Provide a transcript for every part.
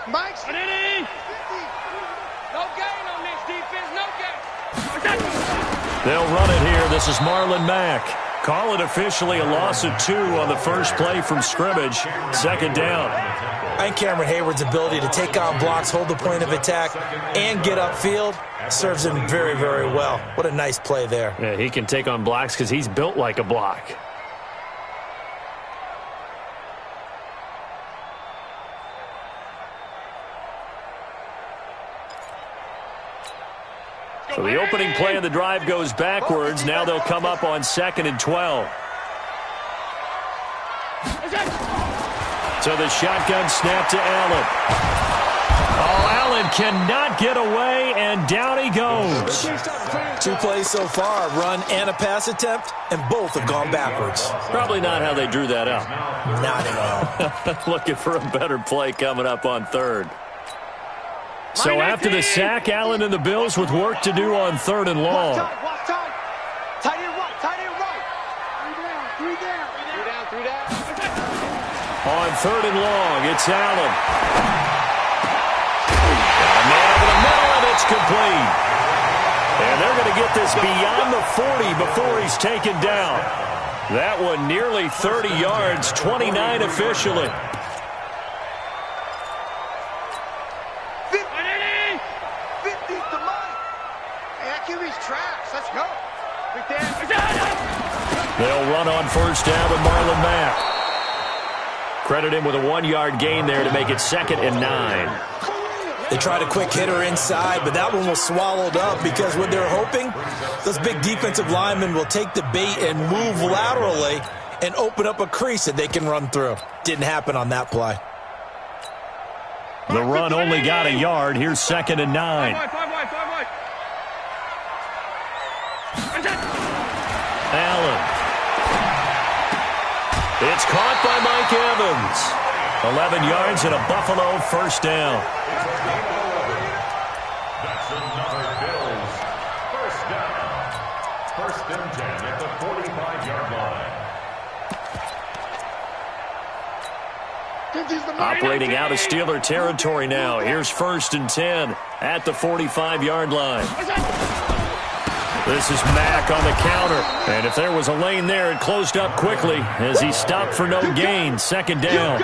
Mike's. No gain on this defense, no gain. They'll run it here. This is Marlon Mack. Call it officially a loss of 2 on the first play from scrimmage. Second down. And Cameron Hayward's ability to take on blocks, hold the point of attack, and get upfield serves him very, very well. What a nice play there. Yeah, he can take on blocks because he's built like a block. So the opening play of the drive goes backwards. Now they'll come up on 2nd and 12. So the shotgun snap to Allen. Oh, Allen cannot get away, and down he goes. 2 plays so far, a run and a pass attempt, and both have gone backwards. Probably not how they drew that up. Not at all. Looking for a better play coming up on 3rd. So after the sack, Allen and the Bills with work to do on 3rd and long. Tight end right. 3 down. On 3rd and long, it's Allen. And a man over the middle, and it's complete. And they're going to get this beyond the 40 before he's taken down. That one nearly 30 yards, 29 officially. 50's the money. Hey, that QB's trash. Let's go. They'll run on 1st down with Marlon Mack. Credit him with a 1-yard gain there to make it 2nd and 9. They tried a quick hitter inside, but that one was swallowed up because what they're hoping, those big defensive linemen will take the bait and move laterally and open up a crease that they can run through. Didn't happen on that play. The run only got a yard. Here's 2nd and 9. Allen. It's caught by Mike Evans. 11 yards and a Buffalo 1st down. That's another Bills 1st down. 1st and 10 at the 45-yard line. Operating out of Steeler territory now. Here's 1st and 10 at the 45-yard line. This is Mack on the counter. And if there was a lane there, it closed up quickly as he stopped for no gain. 2nd down.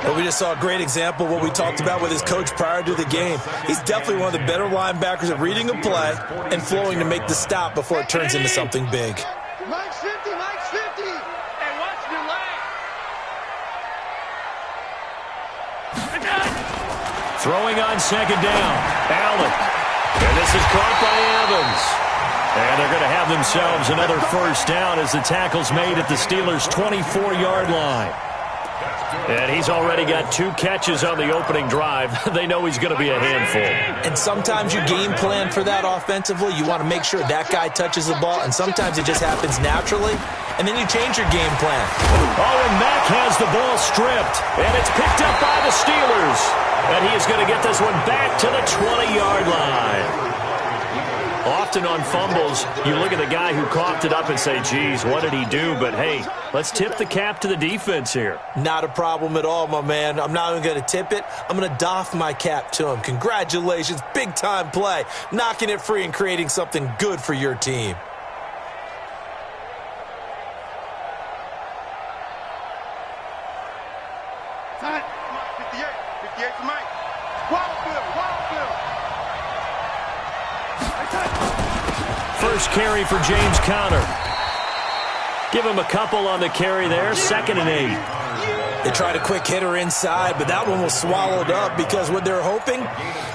Well, we just saw a great example of what we talked about with his coach prior to the game. He's definitely one of the better linebackers at reading a play and flowing to make the stop before it turns into something big. Mike's 50. Hey, watch your leg. Throwing on 2nd down. Allen. And this is caught by Evans. And they're going to have themselves another 1st down as the tackle's made at the Steelers' 24-yard line. And he's already got 2 catches on the opening drive. They know he's going to be a handful. And sometimes you game plan for that offensively. You want to make sure that guy touches the ball, and sometimes it just happens naturally, and then you change your game plan. Oh, and Mack has the ball stripped, and it's picked up by the Steelers. And he is going to get this one back to the 20-yard line. Often on fumbles, you look at the guy who coughed it up and say, geez, what did he do? But, hey, let's tip the cap to the defense here. Not a problem at all, my man. I'm not even going to tip it. I'm going to doff my cap to him. Congratulations. Big-time play. Knocking it free and creating something good for your team. Time. 58 for Mike. Wildfield. First carry for James Conner. Give him a couple on the carry there. 2nd and 8. They tried a quick hitter inside, but that one was swallowed up because what they're hoping,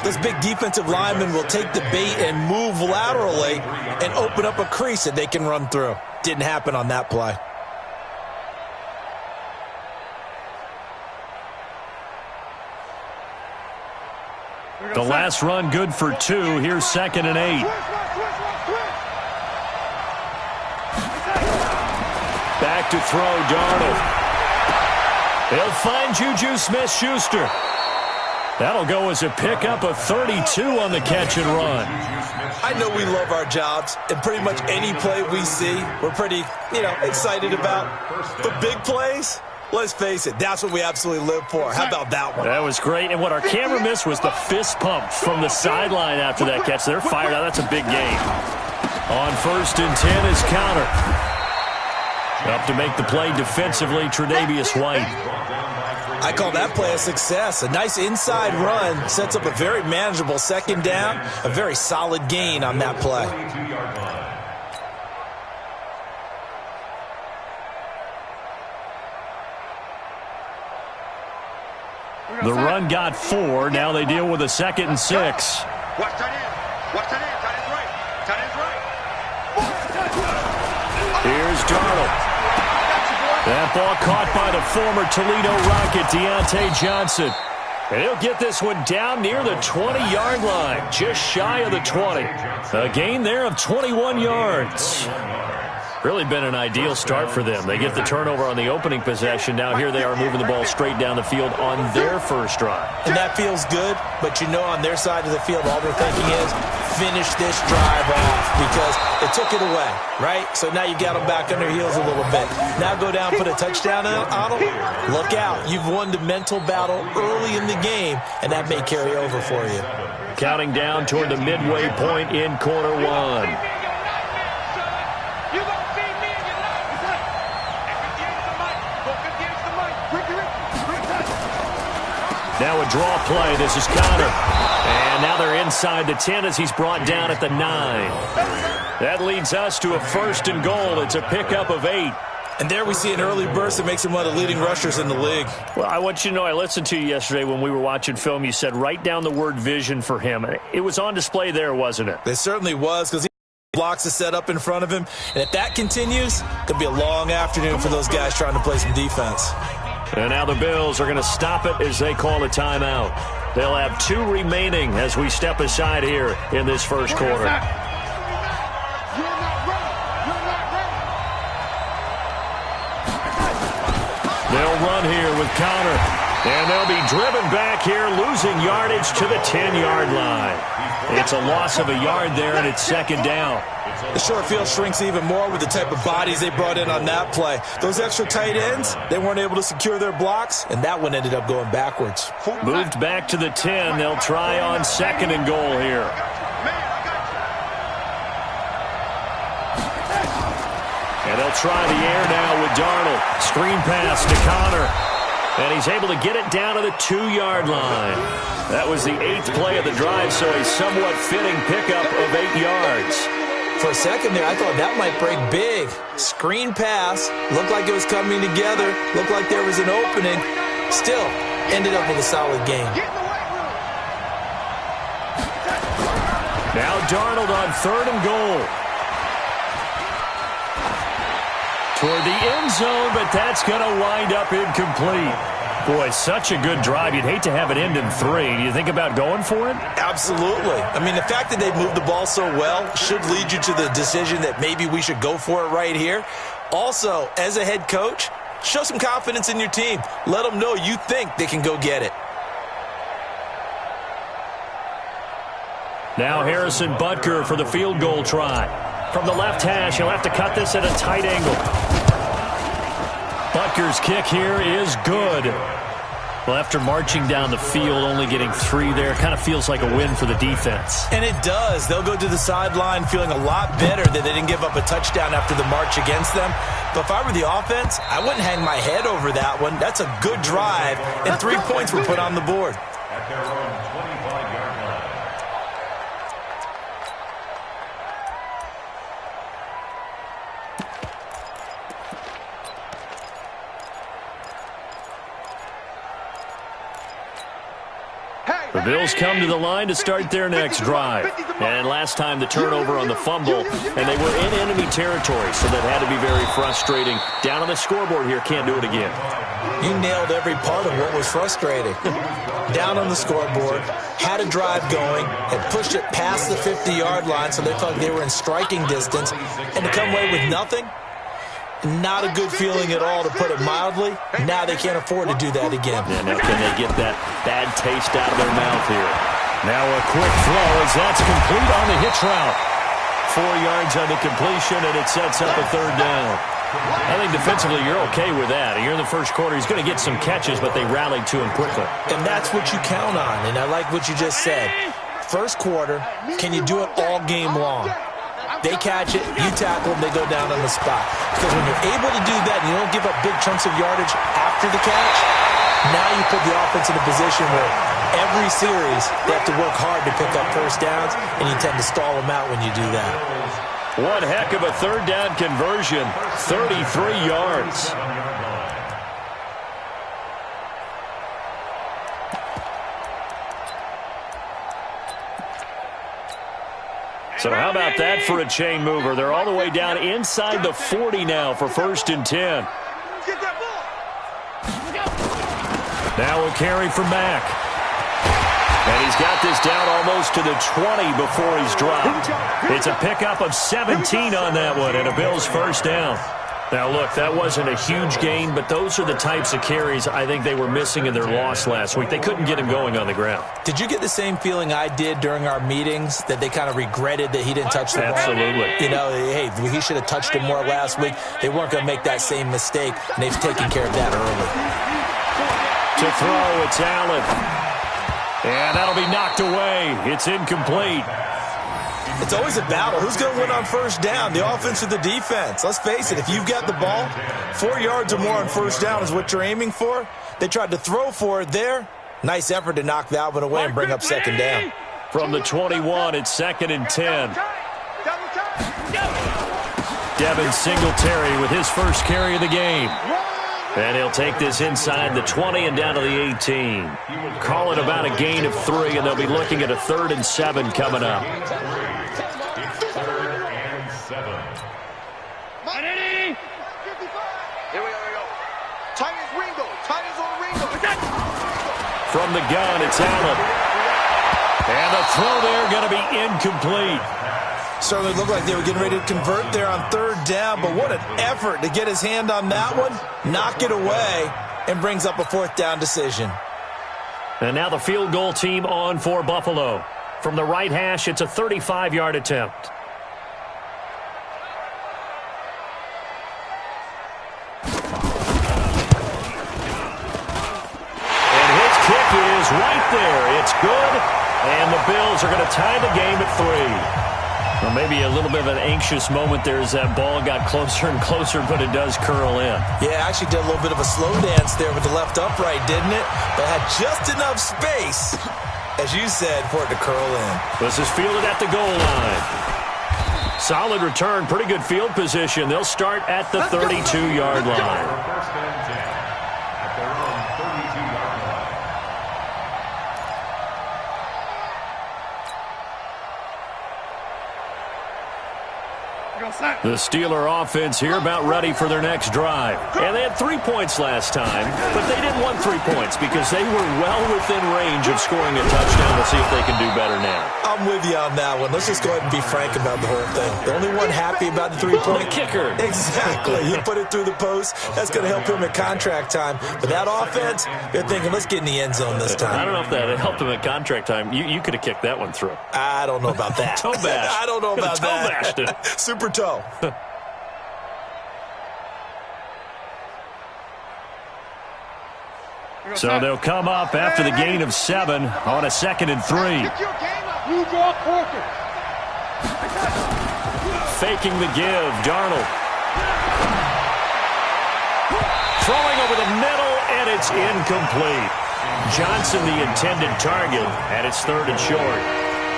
those big defensive linemen will take the bait and move laterally and open up a crease that they can run through. Didn't happen on that play. The last run good for 2. Here's 2nd and 8. Back to throw, Darnold. He'll find Juju Smith-Schuster. That'll go as a pickup of 32 on the catch and run. I know we love our jobs, and pretty much any play we see, we're pretty, excited about. But big plays, Let's face it, that's what we absolutely live for. How about that one? That was great. And what our camera missed was the fist pump from the sideline after that catch. They're fired out. That's a big game. On 1st and 10 is Counter. Up to make the play defensively, Tre'Davious White. I call that play a success. A nice inside run sets up a very manageable 2nd down. A very solid gain on that play. The run got 4. Now they deal with a 2nd and 6. Watch tight end. Watch tight end. Tight end's right. Tight end's right. Here's Darnold. That ball caught by the former Toledo Rocket, Deontay Johnson. And he'll get this one down near the 20-yard line, just shy of the 20. A gain there of 21 yards. Really been an ideal start for them. They get the turnover on the opening possession. Now here they are moving the ball straight down the field on their first drive. And that feels good, but you know on their side of the field, all they're thinking is finish this drive off because it took it away, right? So now you got them back on their heels a little bit. Now go down, put a touchdown on them. Look out. You've won the mental battle early in the game, and that may carry over for you. Counting down toward the midway point in quarter 1. Now a draw play. This is Counter. And now they're inside the 10 as he's brought down at the 9. That leads us to a 1st and goal. It's a pickup of 8. And there we see an early burst that makes him one of the leading rushers in the league. Well, I want you to know, I listened to you yesterday when we were watching film. You said write down the word vision for him. It was on display there, wasn't it? It certainly was because he blocks the set up in front of him. And if that continues, it'll be a long afternoon for those guys trying to play some defense. And now the Bills are going to stop it as they call a timeout. They'll have 2 remaining as we step aside here in this first quarter. They'll run here with Counter. And they'll be driven back here, losing yardage to the 10-yard line. It's a loss of a yard there, and it's 2nd down. The short field shrinks even more with the type of bodies they brought in on that play. Those extra tight ends, they weren't able to secure their blocks, and that one ended up going backwards. Moved back to the 10. They'll try on 2nd and goal here. And they'll try the air now with Darnold. Screen pass to Connor. And he's able to get it down to the 2-yard line. That was the 8th play of the drive, so a somewhat fitting pickup of 8 yards. For a second there, I thought that might break big. Screen pass. Looked like it was coming together. Looked like there was an opening. Still, ended up with a solid game. Now Darnold on 3rd and goal. Toward the end zone, but that's going to wind up incomplete. Boy, such a good drive. You'd hate to have it end in 3. Do you think about going for it? Absolutely. I mean, the fact that they moved the ball so well should lead you to the decision that maybe we should go for it right here. Also, as a head coach, show some confidence in your team. Let them know you think they can go get it. Now Harrison Butker for the field goal try. From the left hash, he'll have to cut this at a tight angle. Butker's kick here is good. Well, after marching down the field, only getting 3 there, it kind of feels like a win for the defense. And it does. They'll go to the sideline feeling a lot better that they didn't give up a touchdown after the march against them. But if I were the offense, I wouldn't hang my head over that one. That's a good drive, and 3 points were put on the board. At their own 25-yard line. The Bills come to the line to start their next drive. And last time the turnover on the fumble, and they were in enemy territory, so that had to be very frustrating. Down on the scoreboard here, can't do it again. You nailed every part of what was frustrating. Down on the scoreboard, had a drive going, had pushed it past the 50-yard line so they felt like they were in striking distance, and to come away with nothing, not a good feeling at all, to put it mildly. Now they can't afford to do that again. Yeah, now can they get that bad taste out of their mouth here? Now a quick throw as that's complete on the hitch route. 4 yards on the completion, and it sets up a 3rd down. I think defensively you're okay with that. Here in the first quarter, he's going to get some catches, but they rallied to him quickly. And that's what you count on, and I like what you just said. First quarter, can you do it all game long? They catch it, you tackle them, they go down on the spot. Because when you're able to do that and you don't give up big chunks of yardage after the catch, now you put the offense in a position where every series they have to work hard to pick up first downs, and you tend to stall them out when you do that. One heck of a third down conversion, 33 yards. So how about that for a chain mover? They're all the way down inside the 40 now for 1st and 10. Now a carry for Mack. And he's got this down almost to the 20 before he's dropped. It's a pickup of 17 on that one and a Bills first down. Now, look, that wasn't a huge gain, but those are the types of carries I think they were missing in their loss last week. They couldn't get him going on the ground. Did you get the same feeling I did during our meetings, that they kind of regretted that he didn't touch the ball? Absolutely. You know, hey, he should have touched it more last week. They weren't going to make that same mistake, and they've taken care of that early. To throw, it's Allen. And that'll be knocked away. It's incomplete. It's always a battle. Who's going to win on first down, the offense or the defense? Let's face it, if you've got the ball, 4 yards or more on first down is what you're aiming for. They tried to throw for it there. Nice effort to knock that one away and bring up second down. From the 21, it's 2nd and 10. Devin Singletary with his first carry of the game. And he'll take this inside the 20 and down to the 18. Call it about a gain of 3, and they'll be looking at a 3rd and 7 coming up. Here we go. Titans Ringo. Titans on Ringo. From the gun, it's Allen. And the throw there going to be incomplete. Certainly looked like they were getting ready to convert there on 3rd down, but what an effort to get his hand on that one, knock it away, and brings up a 4th down decision. And now the field goal team on for Buffalo. From the right hash, it's a 35-yard attempt. And his kick is right there. It's good, and the Bills are going to tie the game at 3. Well, maybe a little bit of an anxious moment there as that ball got closer and closer, but it does curl in. Yeah, actually did a little bit of a slow dance there with the left upright, didn't it? But had just enough space, as you said, for it to curl in. This is fielded at the goal line. Solid return, pretty good field position. They'll start at the 32-yard line. First and 10 at their own 32-yard line. The Steeler offense here about ready for their next drive. And they had 3 points last time, but they didn't want 3 points because they were well within range of scoring a touchdown. We'll see if they can do better now. I'm with you on that one. Let's just go ahead and be frank about the whole thing. The only one happy about the 3-point The kicker. Exactly. You put it through the post. That's going to help him at contract time. But that offense, they're thinking, let's get in the end zone this time. I don't know if that helped him at contract time. You could have kicked that one through. I don't know about that. Toe bash. I don't know about Toe that. bashed it. Super toe. So they'll come up after the gain of 7 on a 2nd and 3. Faking the give, Darnold. Throwing over the middle, and it's incomplete. Johnson, the intended target, and it's 3rd and short.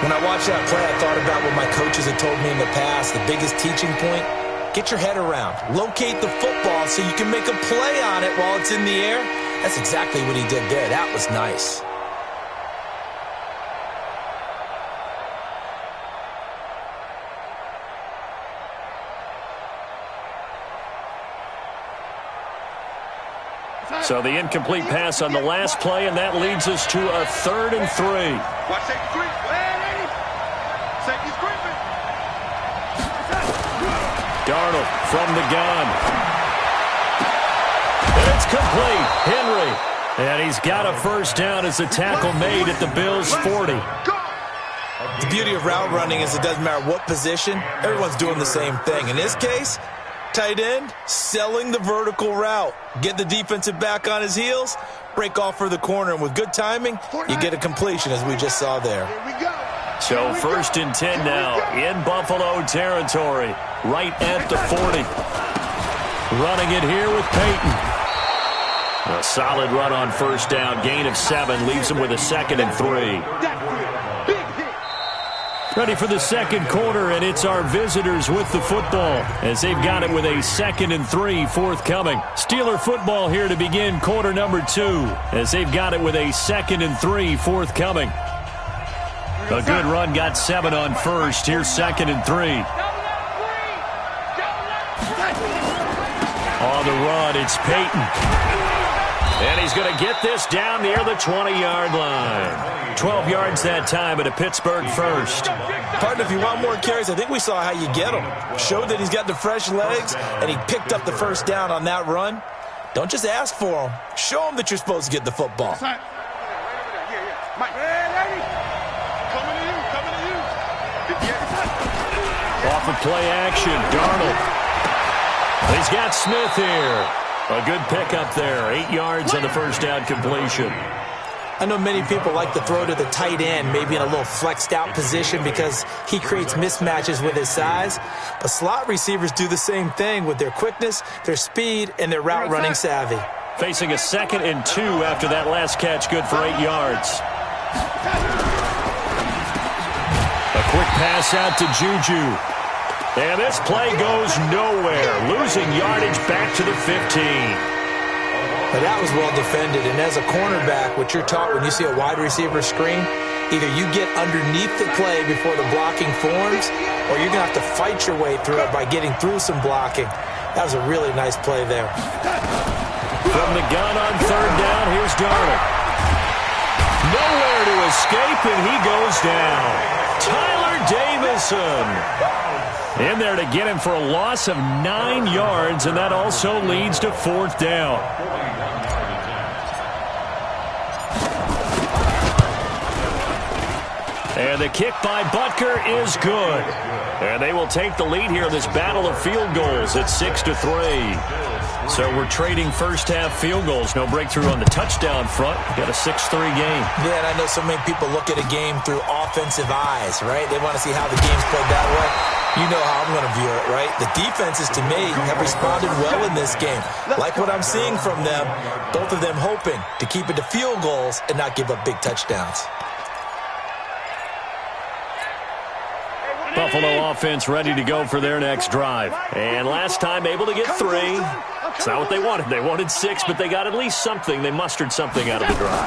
When I watched that play, I thought about what my coaches had told me in the past. The biggest teaching point, get your head around. Locate the football so you can make a play on it while it's in the air. That's exactly what he did there. That was nice. So the incomplete pass on the last play, and that leads us to a 3rd and 3. Watch safety creep. Safety's creeping. Darnold from the gun. And it's complete. Henry. And he's got a first down as the tackle made at the Bills' 40. The beauty of route running is it doesn't matter what position. Everyone's doing the same thing. In this case, Tight end, selling the vertical route. Get the defensive back on his heels, break off for the corner, and with good timing, you get a completion, as we just saw there. Here we go. So 1st and 10 now in Buffalo territory, right at the 40. Running it here with Peyton. A solid run on 1st down, gain of 7, leaves him with a 2nd and 3. Ready for the second quarter, and it's our visitors with the football as they've got it with a 2nd and 3 forthcoming. Steeler football here to begin quarter number 2 as they've got it with a 2nd and 3 forthcoming. A good run, got 7 on 1st. Here's 2nd and 3. On the run, it's Peyton. And he's going to get this down near the 20-yard line. 12 yards that time at a Pittsburgh first. Partner, if you want more carries, I think we saw how you get him. Showed that he's got the fresh legs, and he picked up the 1st down on that run. Don't just ask for him. Show him that you're supposed to get the football. Off of play action, Darnold. He's got Smith here. A good pickup there. 8 yards on the 1st down completion. I know many people like to throw to the tight end, maybe in a little flexed out position because he creates mismatches with his size. But slot receivers do the same thing with their quickness, their speed, and their route running savvy. Facing a 2nd and 2 after that last catch, good for 8 yards. A quick pass out to Juju. And this play goes nowhere. Losing yardage back to the 15. But that was well defended. And as a cornerback, what you're taught when you see a wide receiver screen, either you get underneath the play before the blocking forms, or you're going to have to fight your way through it by getting through some blocking. That was a really nice play there. From the gun on 3rd down, here's Darnold. Nowhere to escape, and he goes down. Tyler Davison in there to get him for a loss of 9 yards, and that also leads to 4th down. And the kick by Butker is good. And they will take the lead here in this battle of field goals at 6-3. So we're trading first-half field goals. No breakthrough on the touchdown front. Got a 6-3 game. Yeah, and I know so many people look at a game through offensive eyes, right? They want to see how the game's played that way. You know how I'm going to view it, right? The defenses, to me, have responded well in this game. Like what I'm seeing from them, both of them hoping to keep it to field goals and not give up big touchdowns. Buffalo offense ready to go for their next drive. And last time able to get 3. It's not what they wanted. They wanted 6, but they got at least something. They mustered something out of the drive.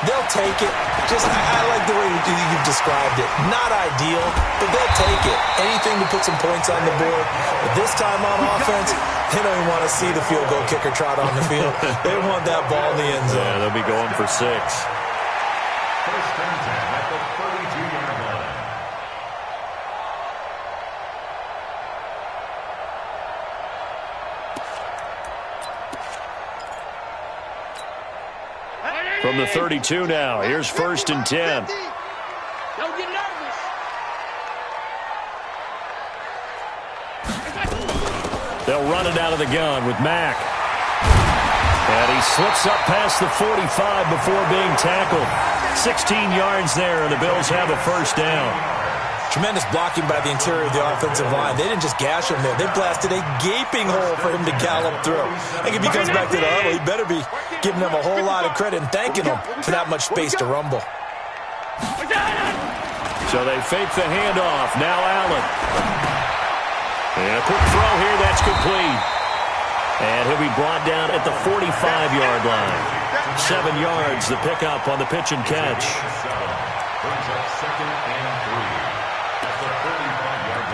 They'll take it. I like the way you've described it. Not ideal, but they'll take it. Anything to put some points on the board. But this time on offense, they don't even want to see the field goal kicker trot on the field. They want that ball in the end zone. Yeah, they'll be going for 6. 1st and 10 at the 32-yard line. From the 32 now, here's 1st and 10. Don't get nervous. They'll run it out of the gun with Mack. And he slips up past the 45 before being tackled. 16 yards there, and the Bills have a 1st down. Tremendous blocking by the interior of the offensive line. They didn't just gash him there. They blasted a gaping hole for him to gallop through. I think if he comes back to the huddle, he better be giving them a whole lot of credit and thanking them for that much space to rumble. So they fake the handoff. Now Allen. And a quick throw here. That's complete. And he'll be brought down at the 45-yard line. 7 yards, the pickup on the pitch and catch. Brings up 2nd and 3 at the 45-yard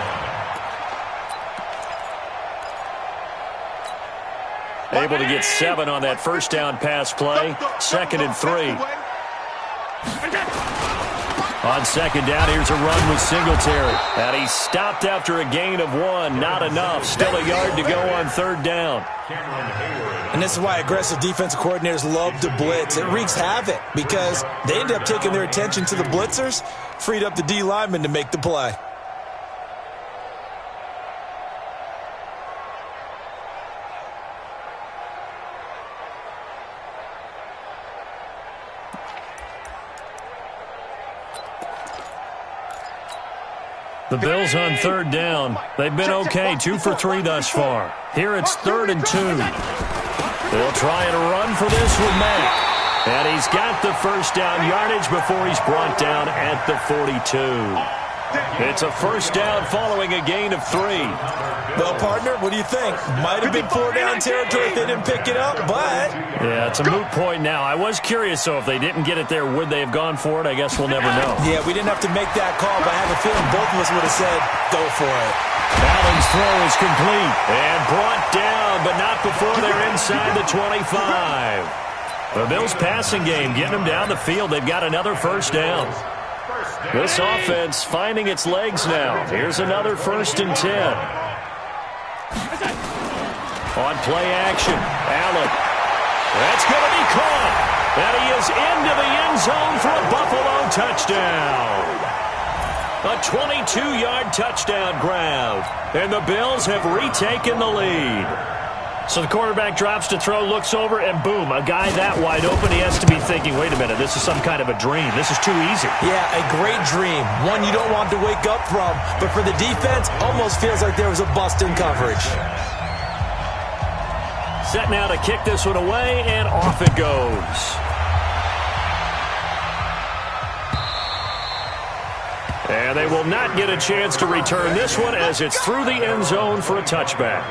line. Able to get 7 on that 1st down pass play. 2nd and 3. On 2nd down, here's a run with Singletary. And he stopped after a gain of 1. Not enough. Still a yard to go on 3rd down. And this is why aggressive defensive coordinators love to blitz. It wreaks havoc because they end up taking their attention to the blitzers, freed up the D lineman to make the play. The Bills on third down. They've been okay, 2 for 3 thus far. Here it's 3rd and 2. They'll try and run for this with Mack. And he's got the first down yardage before he's brought down at the 42. It's a first down following a gain of 3. Well, partner, what do you think? Might have been 4-down territory if they didn't pick it up, but... Yeah, it's a moot point now. I was curious, so if they didn't get it there, would they have gone for it? I guess we'll never know. Yeah, we didn't have to make that call, but I have a feeling both of us would have said, go for it. Allen's throw is complete and brought down, but not before they're inside the 25. The Bills' passing game getting them down the field. They've got another first down. This offense finding its legs now. Here's another 1st and 10. On play action, Allen. That's going to be caught. And he is into the end zone for a Buffalo touchdown. A 22-yard touchdown grab. And the Bills have retaken the lead. So the quarterback drops to throw, looks over, and boom, a guy that wide open, he has to be thinking, wait a minute, this is some kind of a dream. This is too easy. Yeah, a great dream. One you don't want to wake up from. But for the defense, almost feels like there was a bust in coverage. Set now to kick this one away, and off it goes. And they will not get a chance to return this one as it's through the end zone for a touchback.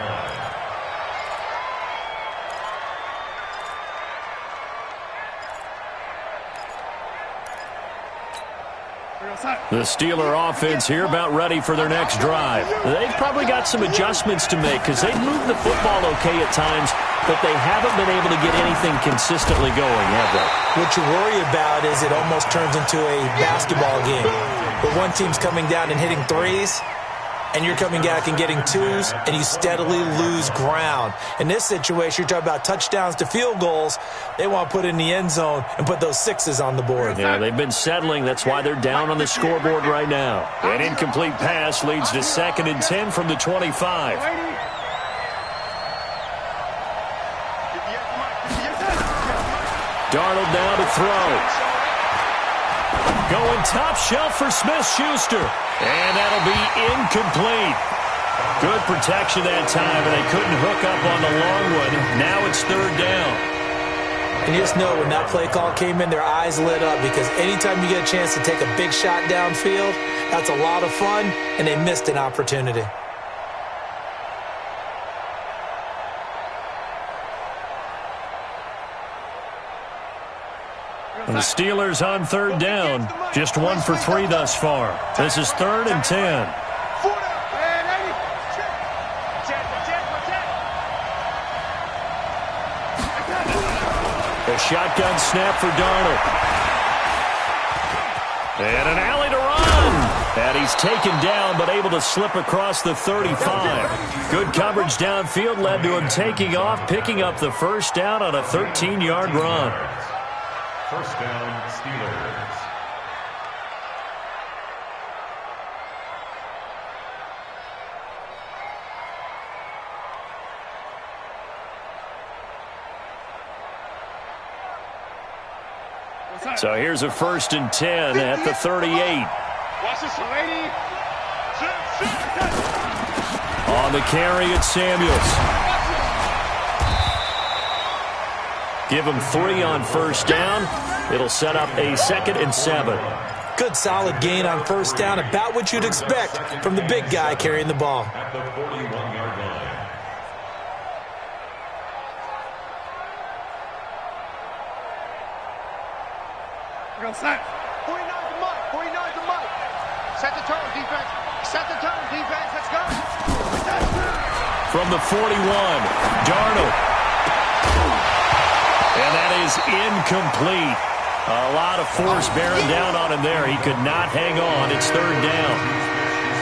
The Steeler offense here about ready for their next drive. They've probably got some adjustments to make because they've moved the football okay at times, but they haven't been able to get anything consistently going, have they? What you worry about is it almost turns into a basketball game where one team's coming down and hitting threes, and you're coming back and getting twos, and you steadily lose ground. In this situation, you're talking about touchdowns to field goals. They want to put in the end zone and put those sixes on the board. Yeah, they've been settling. That's why they're down on the scoreboard right now. An incomplete pass leads to 2nd and 10 from the 25. Darnold now to throw. Going top shelf for Smith-Schuster. And that'll be incomplete. Good protection that time, and they couldn't hook up on the long one. Now it's 3rd down. And you just know when that play call came in, their eyes lit up because anytime you get a chance to take a big shot downfield, that's a lot of fun, and they missed an opportunity. And the Steelers on 3rd down. Just 1 for 3 thus far. This is 3rd and 10. A shotgun snap for Darnold. And an alley to run. And he's taken down but able to slip across the 35. Good coverage downfield led to him taking off, picking up the first down on a 13-yard run. First down, Steelers. So here's a 1st and 10 at the 38. On the carry, it's Samuels. Give him 3 on first down. It'll set up a 2nd and 7. Good solid gain on first down, about what you'd expect from the big guy carrying the ball. At the 41-yard line. We're going to snap. 49 to Mike. 49 to Mike. Set the tone, defense. Set the tone, defense. Let's go. From the 41, Darnold. And that is incomplete. A lot of force bearing down on him there. He could not hang on. It's 3rd down.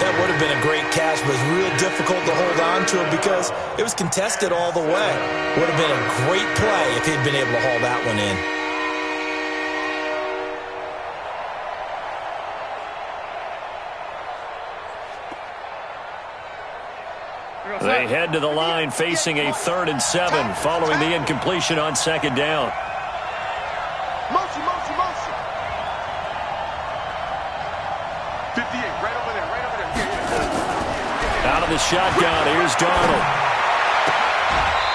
That would have been a great catch, but it was real difficult to hold on to it because it was contested all the way. Would have been a great play if he'd been able to haul that one in. They head to the line facing a 3rd and 7 following the incompletion on 2nd down. Motion, motion, motion. 58, right over there, right over there. Yeah, on the shotgun. Here's Darnold.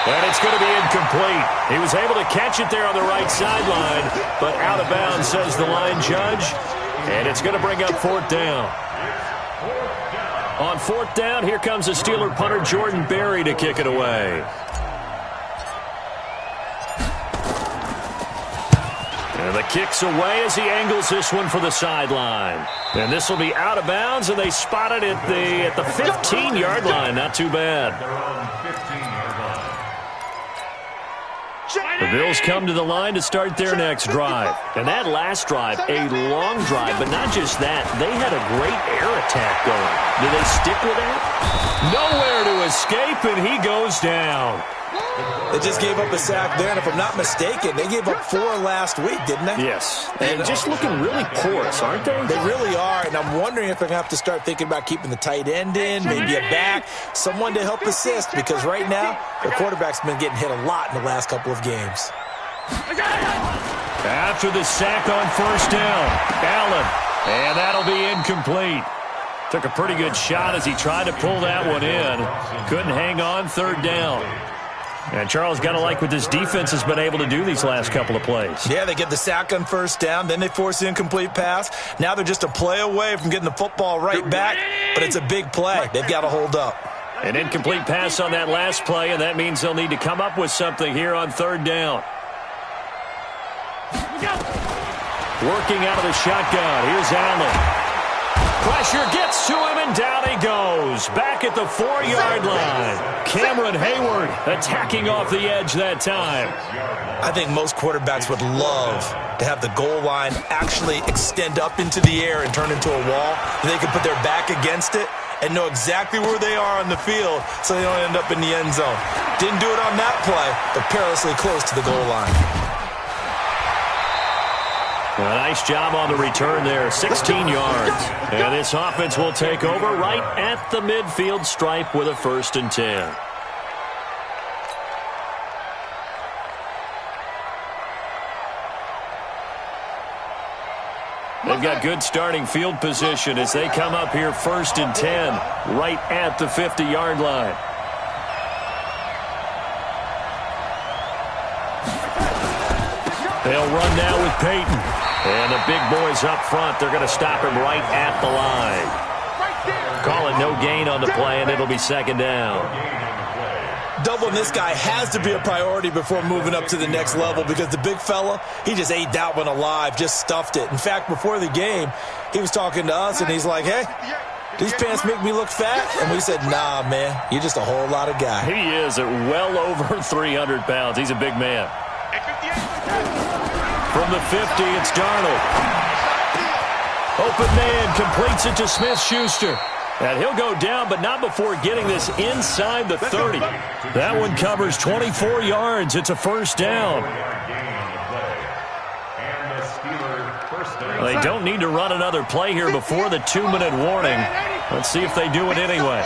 And it's going to be incomplete. He was able to catch it there on the right sideline, but out of bounds, says the line judge. And it's going to bring up 4th down. On 4th down, here comes the Steeler punter Jordan Berry to kick it away. And the kick's away as he angles this one for the sideline. And this will be out of bounds, and they spot it at the 15-yard line. Not too bad. The Bills come to the line to start their next drive. And that last drive, a long drive, but not just that. They had a great air attack going. Do they stick with that? Nowhere to escape, and he goes down. They just gave up a sack there, and if I'm not mistaken, they gave up 4 last week, didn't they? Yes. And just looking really porous, aren't they? They really are, and I'm wondering if they're going to have to start thinking about keeping the tight end in, maybe a back, someone to help assist, because right now, their quarterback's been getting hit a lot in the last couple of games. After the sack on 1st down, Allen, and that'll be incomplete. Took a pretty good shot as he tried to pull that one in. Couldn't hang on 3rd down. And Charles, got to like what this defense has been able to do these last couple of plays. Yeah, they get the sack on 1st down, then they force the incomplete pass. Now they're just a play away from getting the football right back, but it's a big play. They've got to hold up. An incomplete pass on that last play, and that means they'll need to come up with something here on 3rd down. Working out of the shotgun. Here's Allen. Pressure gets to him, and down he goes. Back at the 4-yard line. Cameron Hayward attacking off the edge that time. I think most quarterbacks would love to have the goal line actually extend up into the air and turn into a wall. They can put their back against it and know exactly where they are on the field so they don't end up in the end zone. Didn't do it on that play, but perilously close to the goal line. A nice job on the return there, 16 yards. And this offense will take over right at the midfield stripe with a 1st and 10. They've got good starting field position as they come up here 1st and 10 right at the 50-yard line. They'll run now with Peyton. And the big boys up front, they're going to stop him right at the line. Call it no gain on the play, and it'll be 2nd down. Doubling this guy has to be a priority before moving up to the next level because the big fella, he just ate that one alive, just stuffed it. In fact, before the game, he was talking to us, and he's like, hey, these pants make me look fat? And we said, nah, man, you're just a whole lot of guy. He is at well over 300 pounds. He's a big man. From the 50, it's Darnold. Open man completes it to Smith-Schuster. And he'll go down, but not before getting this inside the 30. That one covers 24 yards. It's a 1st down. They don't need to run another play here before the 2-minute warning. Let's see if they do it anyway.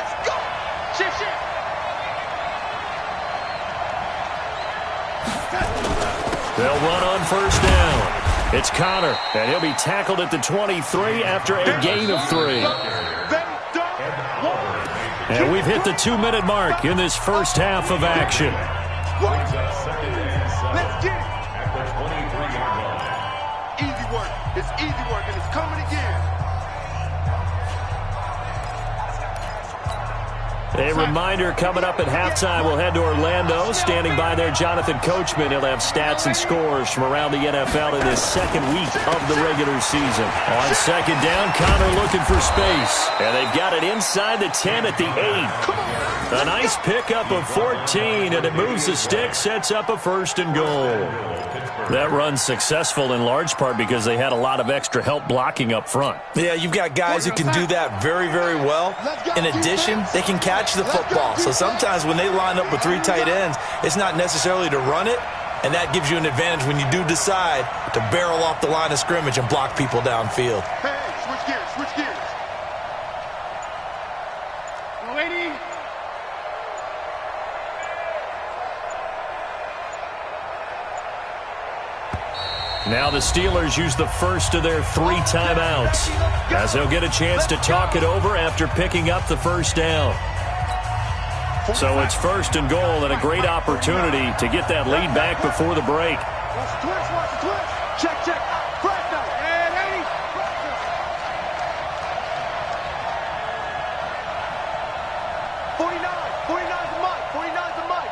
They'll run on 1st down. It's Connor, and he'll be tackled at the 23 after a gain of 3. And we've hit the 2-minute mark in this first half of action. Let's get it. Easy work. It's easy work, and it's coming again. A reminder, coming up at halftime, we'll head to Orlando. Standing by there, Jonathan Coachman. He'll have stats and scores from around the NFL in this 2nd week of the regular season. On 2nd down, Connor looking for space. And they've got it inside the 10 at the 8. A nice pickup of 14, and it moves the stick, sets up a 1st and goal. That run's successful in large part because they had a lot of extra help blocking up front. Yeah, you've got guys who can do that very, very well. In addition, they can catch the football. So sometimes when they line up with 3 tight ends, it's not necessarily to run it, and that gives you an advantage when you do decide to barrel off the line of scrimmage and block people downfield. Hey, switch gears, switch gears. Lady. Now the Steelers use the first of their 3 timeouts as they'll get a chance to talk it over after picking up the 1st down. So it's first and goal and a great opportunity to get that lead back before the break. Watch the twist, watch the twist. Check, check. Press now. And 80. 49's the mic. 49's the mic.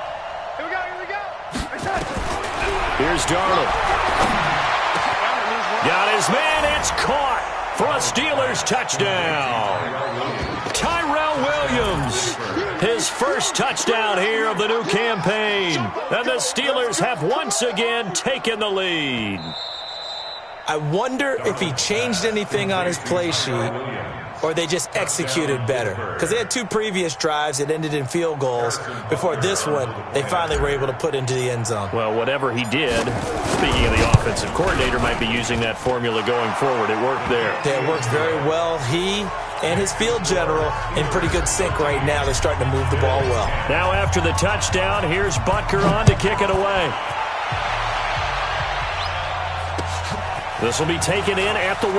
Here we go, here we go. Here's Darnold. Got his man. It's caught for a Steelers touchdown. Tyrell Williams, his first touchdown here of the new campaign. And the Steelers have once again taken the lead. I wonder if he changed anything on his play sheet or they just executed better. Because they had two previous drives that ended in field goals. Before this one, they finally were able to put into the end zone. Well, whatever he did, speaking of the offensive coordinator, might be using that formula going forward. It worked there. It worked very well. He and his field general in pretty good sync right now. They're starting to move the ball well. Now after the touchdown, here's Butker on to kick it away. This will be taken in at the 1.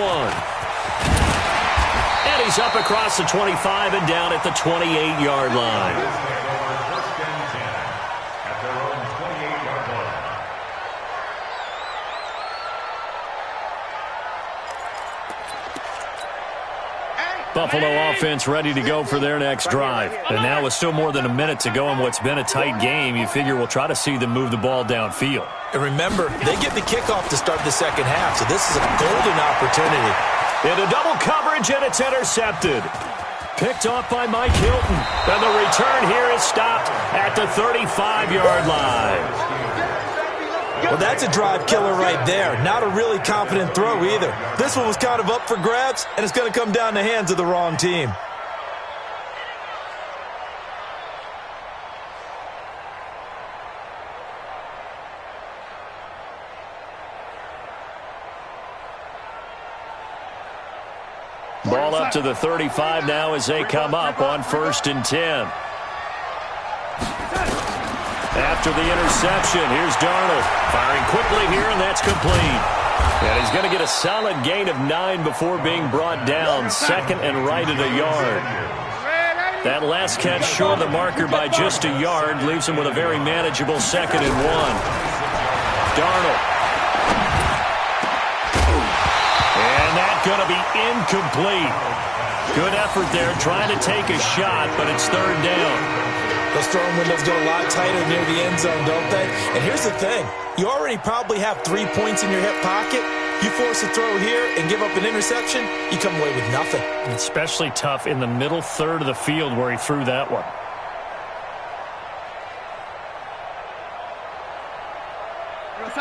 And he's up across the 25 and down at the 28-yard line. First and 10 at their own 28-yard line. Buffalo offense ready to go for their next drive. And now with still more than a minute to go in what's been a tight game, you figure we'll try to see them move the ball downfield. And remember, they get the kickoff to start the second half, so this is a golden opportunity. Into double coverage, and it's intercepted. Picked off by Mike Hilton. And the return here is stopped at the 35-yard line. Well, that's a drive killer right there. Not a really confident throw either. This one was kind of up for grabs, and it's going to come down the hands of the wrong team. Ball up to the 35 now as they come up on 1st and 10. After the interception, here's Darnold. Firing quickly here, and that's complete. And he's going to get a solid gain of 9 before being brought down. Second and right at a yard. That last catch short of the marker by just a yard leaves him with a very manageable 2nd and 1. Darnold. And that's going to be incomplete. Good effort there trying to take a shot, but it's 3rd down. Those throwing windows get a lot tighter near the end zone, don't they? And here's the thing. You already probably have 3 points in your hip pocket. You force a throw here and give up an interception, you come away with nothing. Especially tough in the middle third of the field where he threw that one.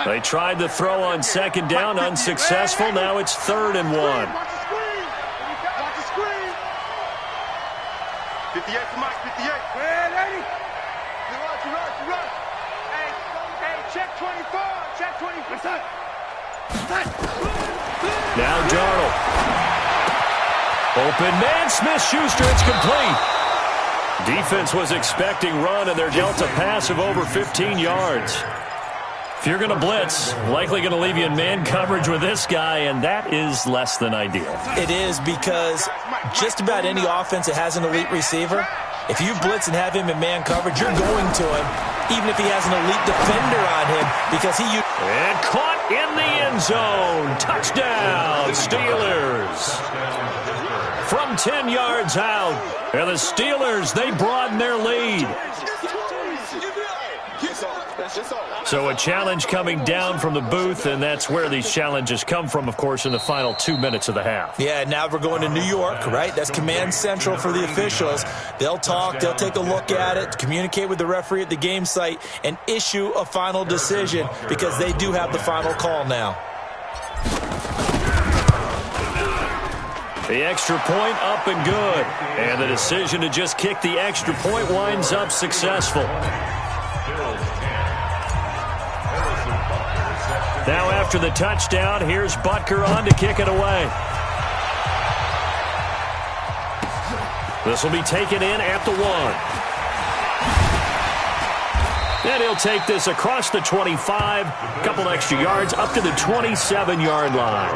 They tried the throw on 2nd down, unsuccessful. Now it's 3rd and 1. Watch the screen. Watch the screen. 58 for Mike, 58. Hey, you rush. Hey, check 24. Check 24. Now Darnold. Open man, Smith-Schuster, it's complete. Defense was expecting run, and they're dealt a pass of over 15 yards. If you're going to blitz, likely going to leave you in man coverage with this guy, and that is less than ideal. It is, because just about any offense that has an elite receiver, if you blitz and have him in man coverage, you're going to him, even if he has an elite defender on him, because he... And caught in the end zone. Touchdown, Steelers. From 10 yards out, and the Steelers, they broaden their lead. So a challenge coming down from the booth, and that's where these challenges come from, of course, in the final 2 minutes of the half. Yeah, now we're going to New York, right? That's command central for the officials. They'll talk, they'll take a look at it, communicate with the referee at the game site, and issue a final decision, because they do have the final call now. The extra point up and good. And the decision to just kick the extra point winds up successful. Now after the touchdown, here's Butker on to kick it away. This will be taken in at the 1. And he'll take this across the 25, a couple extra yards up to the 27-yard line.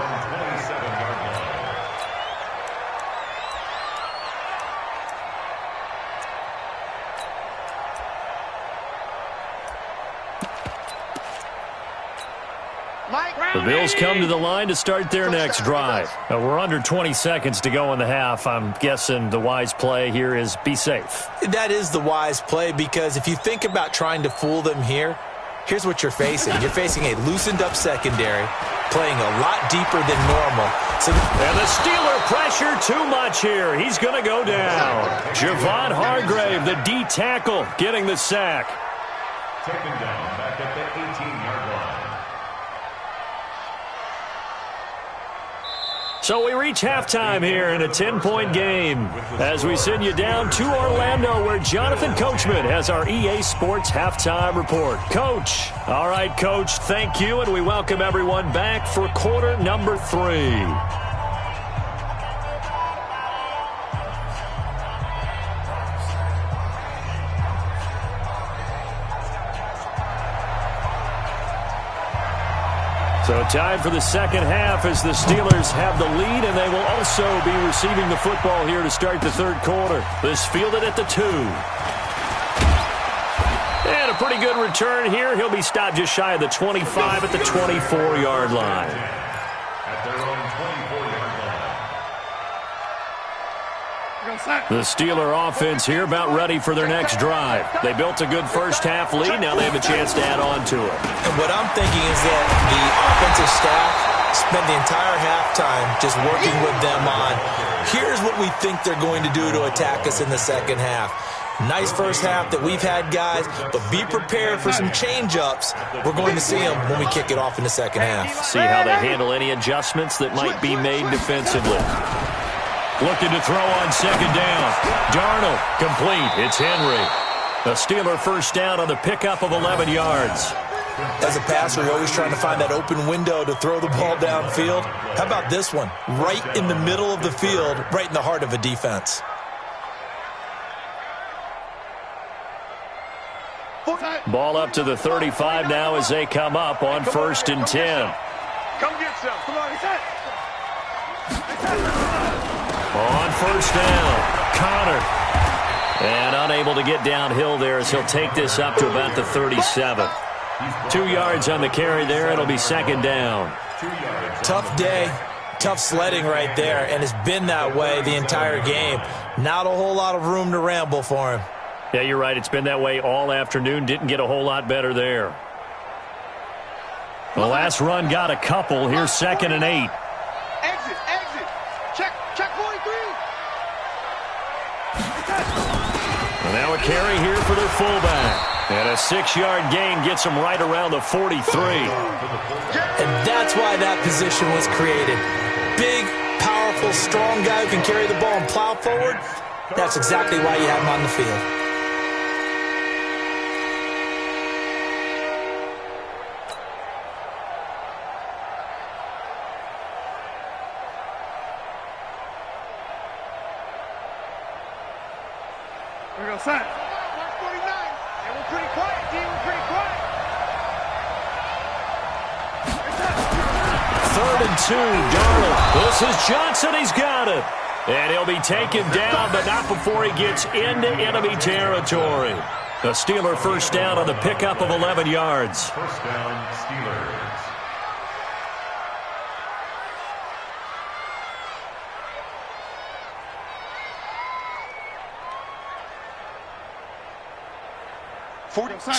The Bills come to the line to start their next drive. We're under 20 seconds to go in the half. I'm guessing the wise play here is be safe. That is the wise play, because if you think about trying to fool them here, here's what you're facing. You're facing a loosened up secondary, playing a lot deeper than normal. And the Steeler pressure too much here. He's going to go down. Javon Hargrave, the D tackle, getting the sack. Taken down back at the 18-yard line. So we reach halftime here in a 10-point game as we send you down to Orlando, where Jonathan Coachman has our EA Sports halftime report. Coach. All right, Coach, thank you, and we welcome everyone back for quarter number 3. So time for the second half as the Steelers have the lead, and they will also be receiving the football here to start the third quarter. This fielded at the 2. And a pretty good return here. He'll be stopped just shy of the 25 at the 24-yard line. At their own 24-yard line. The Steeler offense here about ready for their next drive. They built a good first half lead. Now they have a chance to add on to it. And what I'm thinking is that the offensive staff spent the entire halftime just working with them on, here's what we think they're going to do to attack us in the second half. Nice first half that we've had, guys, but be prepared for some change-ups. We're going to see them when we kick it off in the second half. See how they handle any adjustments that might be made defensively. Looking to throw on second down. Darnold, complete. It's Henry. A Steeler first down on the pickup of 11 yards. As a passer, you're always trying to find that open window to throw the ball downfield. How about this one? Right in the middle of the field, right in the heart of a defense. Ball up to the 35 now as they come up on 1st and 10. Come get some. Come on, On first down, Connor. And unable to get downhill there as he'll take this up to about the 37. 2 yards on the carry there. It'll be second down. Tough day, tough sledding right there, and it's been that way the entire game. Not a whole lot of room to ramble for him. Yeah, you're right. It's been that way all afternoon. Didn't get a whole lot better there. The last run got a couple. Here's 2nd and 8. Exit. Check 43. And now a carry here for their fullback. And a 6-yard gain gets them right around the 43. And that's why that position was created. Big, powerful, strong guy who can carry the ball and plow forward. That's exactly why you have him on the field. We're going to set. 149. And we're pretty quiet, team. We're pretty quiet. 3rd and 2, Darnold. This is Johnson. He's got it. And he'll be taken down, but not before he gets into enemy territory. The Steeler first down on the pickup of 11 yards. First down, Steelers.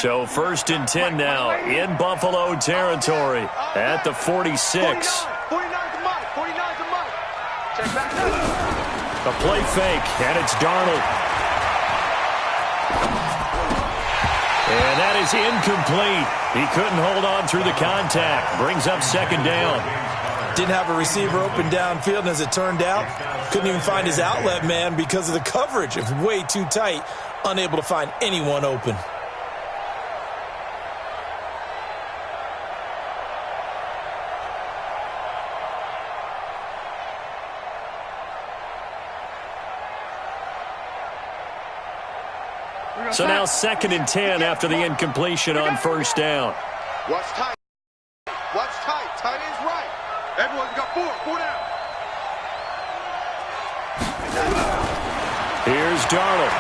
So 1st and 10 now in Buffalo territory at the 46. 49's a Mike. 49's a Mike. Check back up. A play fake, and it's Darnold. And that is incomplete. He couldn't hold on through the contact. Brings up 2nd down. Didn't have a receiver open downfield, and as it turned out, couldn't even find his outlet man because of the coverage. It was way too tight, unable to find anyone open. So now 2nd and 10 after the incompletion on first down. Watch tight. Watch tight. Tight ends right. Everyone's got 4. 4 down. Here's Darnold.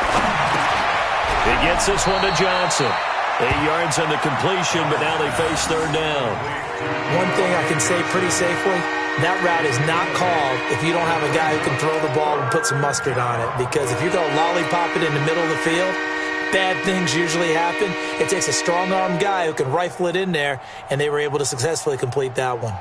He gets this one to Johnson. 8 yards on the completion, but now they face third down. One thing I can say pretty safely, that route is not called if you don't have a guy who can throw the ball and put some mustard on it. Because if you go lollipop it in the middle of the field, bad things usually happen. It takes a strong-arm guy who can rifle it in there, and they were able to successfully complete that one.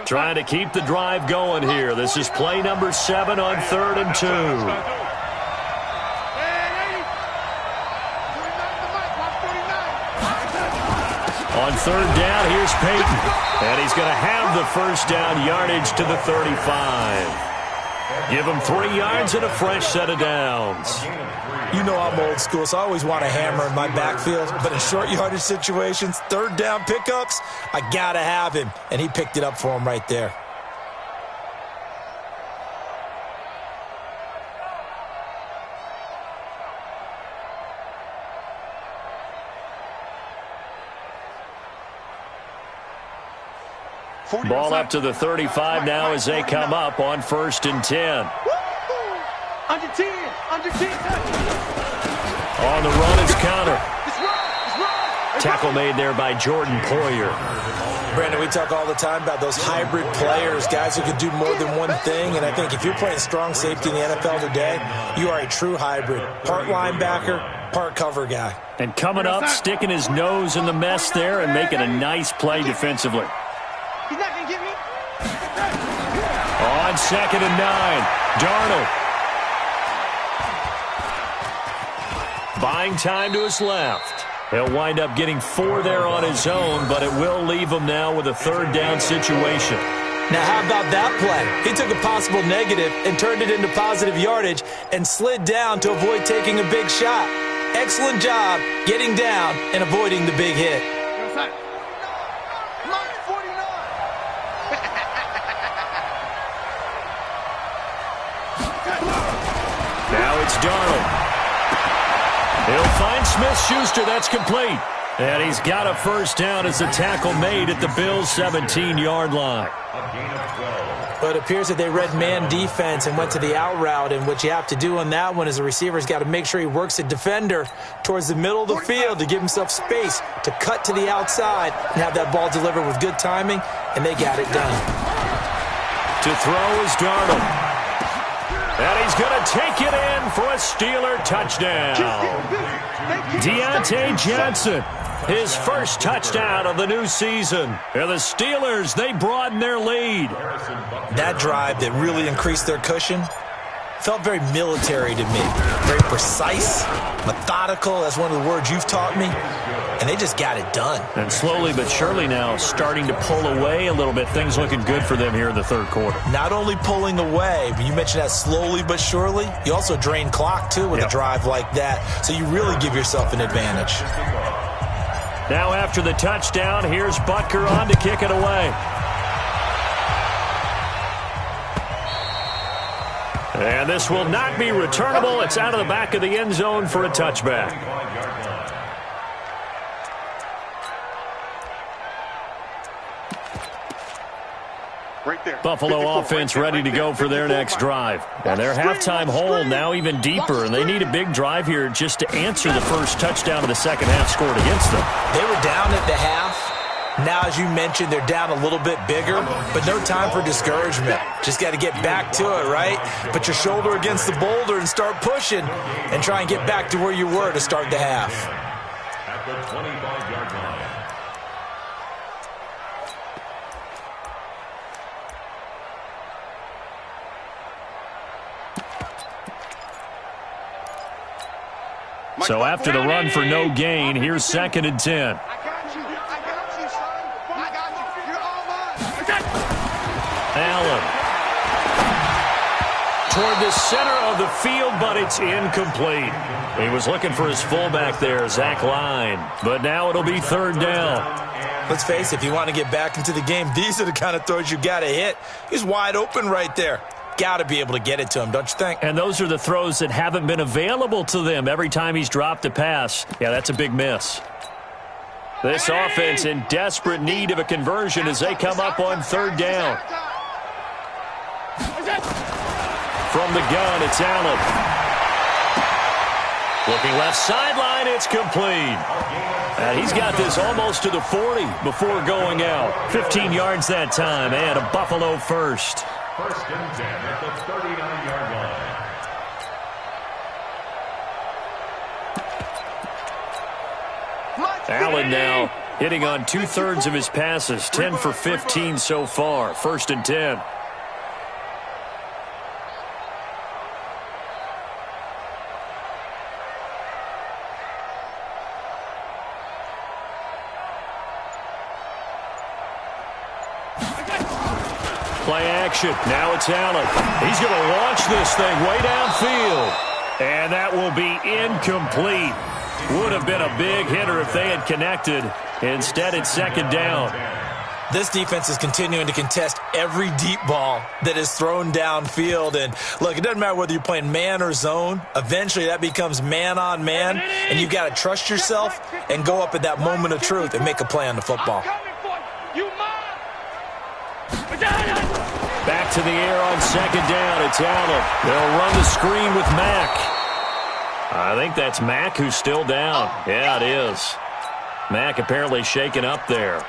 Trying to keep the drive going here. This is play number 7 on 3rd and 2. On 3rd down, here's Peyton. And he's going to have the first down yardage to the 35. Give him 3 yards and a fresh set of downs. You know I'm old school, so I always want a hammer in my backfield. But in short yardage situations, 3rd down pickups, I got to have him. And he picked it up for him right there. Ball up to the 35 now as they come up on 1st and 10. Under 10. Under 10. On the run is Conner. Tackle made there by Jordan Poyer. Brandon, we talk all the time about those hybrid players, guys who can do more than one thing. And I think if you're playing strong safety in the NFL today, you are a true hybrid. Part linebacker, part cover guy. And coming up, sticking his nose in the mess there and making a nice play defensively. He's not going to get me. On 2nd and 9, Darnold. Buying time to his left. He'll wind up getting 4 there on his own, but it will leave him now with a 3rd down situation. Now, how about that play? He took a possible negative and turned it into positive yardage and slid down to avoid taking a big shot. Excellent job getting down and avoiding the big hit. Now it's Darnold. He'll find Smith-Schuster. That's complete. And he's got a first down as the tackle made at the Bills' 17-yard line. Well, it appears that they read man defense and went to the out route, and what you have to do on that one is the receiver's got to make sure he works the defender towards the middle of the field to give himself space to cut to the outside and have that ball delivered with good timing, and they got it done. To throw is Darnold. And he's going to take it in for a Steeler touchdown. Deontay Johnson, his first touchdown of the new season. And the Steelers, they broaden their lead. That drive that really increased their cushion felt very military to me. Very precise, methodical, that's one of the words you've taught me. And they just got it done. And slowly but surely now starting to pull away a little bit. Things looking good for them here in the 3rd quarter. Not only pulling away, but you mentioned that slowly but surely. You also drain clock, too, with a drive like that. So you really give yourself an advantage. Now after the touchdown, here's Butker on to kick it away. And this will not be returnable. It's out of the back of the end zone for a touchback. Right there. Buffalo offense ready to go for their next drive. And their halftime hole now even deeper, and they need a big drive here just to answer the first touchdown of the second half scored against them. They were down at the half. Now, as you mentioned, they're down a little bit bigger, but no time for discouragement. Just got to get back to it, right? Put your shoulder against the boulder and start pushing and try and get back to where you were to start the half. At the 25-yard line. So after the run for no gain, here's 2nd and 10. Allen. Toward the center of the field, but it's incomplete. He was looking for his fullback there, Zach Line. But now it'll be 3rd down. Let's face it, if you want to get back into the game, these are the kind of throws you got to hit. He's wide open right there. Got to be able to get it to him, don't you think? And those are the throws that haven't been available to them every time he's dropped a pass. Yeah, that's a big miss. This offense in desperate need of a conversion as they come up on 3rd down. From the gun, it's Allen. Looking left sideline, it's complete. And he's got this almost to the 40 before going out. 15 yards that time, and a Buffalo first. First and 10 at the 39-yard line. Allen now hitting on 2/3 of his passes, 10 for 15 so far. First and 10. Play action. Now it's Allen. He's going to launch this thing way downfield. And that will be incomplete. Would have been a big hitter if they had connected. Instead, it's second down. This defense is continuing to contest every deep ball that is thrown downfield. And, look, it doesn't matter whether you're playing man or zone. Eventually, that becomes man on man. And you've got to trust yourself and go up at that moment of truth and make a play on the football. Back to the air on second down. It's Allen. They'll run the screen with Mack. I think that's Mack who's still down. Yeah, it is. Mack apparently shaken up there.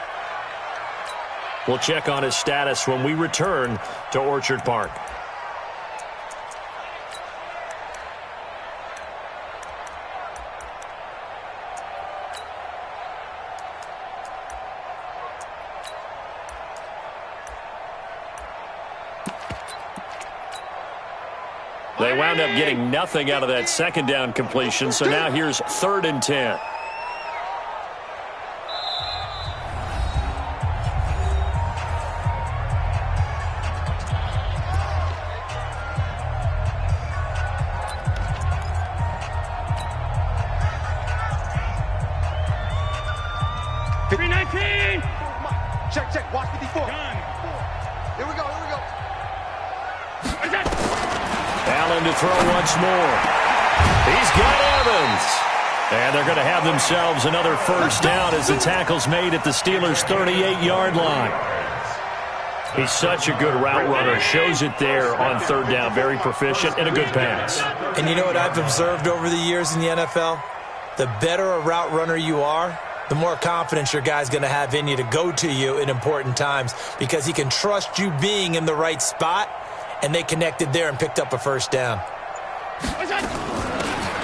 We'll check on his status when we return to Orchard Park. They wound up getting nothing out of that second down completion, so now here's 3rd and 10. Check. Watch 54. Here we go. Allen to throw once more. He's got Evans. And they're going to have themselves another first down as the tackle's made at the Steelers' 38-yard line. He's such a good route runner. Shows it there on 3rd down. Very proficient and a good pass. And you know what I've observed over the years in the NFL? The better a route runner you are, the more confidence your guy's going to have in you to go to you in important times because he can trust you being in the right spot, and they connected there and picked up a first down.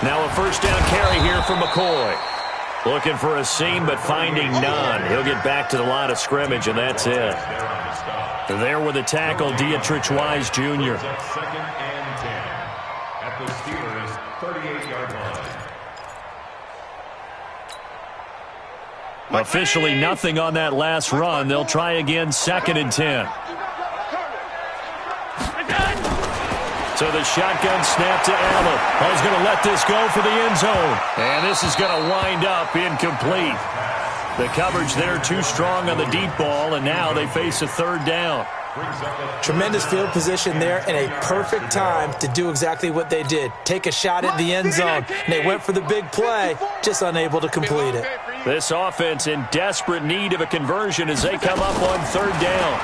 Now a first down carry here from McCoy. Looking for a seam, but finding none. He'll get back to the line of scrimmage, and that's it. There with the tackle, Dietrich Wise Jr. Second and 10 at the Steelers' 38-yard line. Officially nothing on that last run. They'll try again, 2nd and 10. So the shotgun snap to Allen. He's going to let this go for the end zone. And this is going to wind up incomplete. The coverage there too strong on the deep ball, and now they face a 3rd down. Tremendous field position there and a perfect time to do exactly what they did. Take a shot at the end zone. And they went for the big play, just unable to complete it. This offense in desperate need of a conversion as they come up on 3rd down.